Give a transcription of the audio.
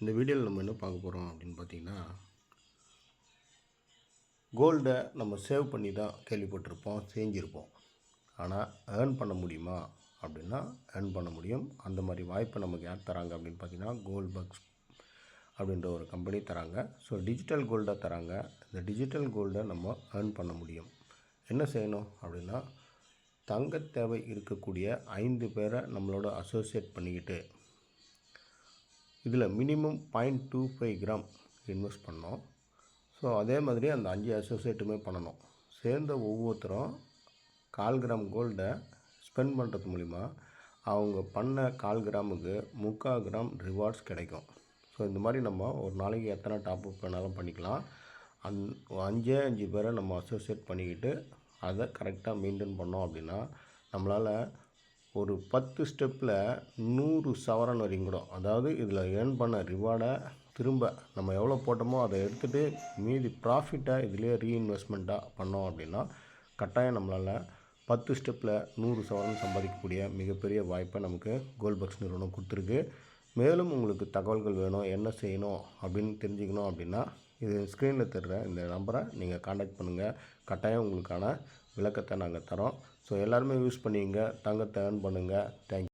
இந்த வீடியோவில் நம்ம என்ன பார்க்க போகிறோம் அப்படின்னு பார்த்தீங்கன்னா, கோல்டை நம்ம சேவ் பண்ணி தான் கேள்விப்பட்டிருப்போம், செஞ்சுருப்போம். ஆனால் ஏர்ன் பண்ண முடியுமா அப்படின்னா ஏர்ன் பண்ண முடியும். அந்த மாதிரி வாய்ப்பை நமக்கு யார் தராங்க அப்படின்னு பார்த்தீங்கன்னா, கோல்ட் பக்ஸ் அப்படின்ற ஒரு கம்பெனி தராங்க. ஸோ டிஜிட்டல் கோல்டை தராங்க. இந்த டிஜிட்டல் கோல்டை நம்ம ஏர்ன் பண்ண முடியும். என்ன செய்யணும் அப்படின்னா, தங்க தேவை இருக்கக்கூடிய 5 பேரை நம்மளோட அசோசியேட் பண்ணிக்கிட்டு இதில் மினிமம் 0.25 கிராம் இன்வெஸ்ட் பண்ணோம். ஸோ அதே மாதிரி அந்த 5 அசோசியேட்டுமே பண்ணணும். சேர்ந்த ஒவ்வொருத்தரும் 1/4 கிராம் கோல்டை ஸ்பெண்ட் பண்ணுறது மூலிமா அவங்க பண்ண 1/4 கிராமுக்கு 3/4 கிராம் ரிவார்ட்ஸ் கிடைக்கும். ஸோ இந்த மாதிரி நம்ம ஒரு நாளைக்கு எத்தனை டாப்அப் வேணாலும் பண்ணிக்கலாம். 5 பேரை நம்ம அசோசியேட் பண்ணிக்கிட்டு அதை கரெக்டாக மெயின்டைன் பண்ணோம் அப்படின்னா நம்மளால் ஒரு 10 ஸ்டெப்பில் 100 சவரன் வரைக்கும் கூட, அதாவது இதில் ஏர்ன் பண்ண ரிவார்டை திரும்ப நம்ம எவ்வளோ போட்டோமோ அதை எடுத்துகிட்டு மீதி ப்ராஃபிட்டை இதிலே ரீஇன்வெஸ்ட்மெண்ட்டாக பண்ணோம் அப்படின்னா கட்டாயம் நம்மளால் 10 ஸ்டெப்பில் 100 சவரன் சம்பாதிக்கக்கூடிய மிகப்பெரிய வாய்ப்பை நமக்கு கோல்ட் பக்ஸ் நிறுவனம் கொடுத்துருக்கு. மேலும் உங்களுக்கு தகவல்கள் வேணும், என்ன செய்யணும் அப்படின்னு தெரிஞ்சுக்கணும் அப்படின்னா இது ஸ்க்ரீனில் தெரிகிற இந்த நம்பரை நீங்கள் காண்டாக்ட் பண்ணுங்கள். கட்டாயம் உங்களுக்கான விளக்கத்தை நாங்கள் தரோம். ஸோ எல்லாருமே யூஸ் பண்ணிங்க, தங்கத்தை ஏர்ன் பண்ணுங்கள். தேங்க்யூ.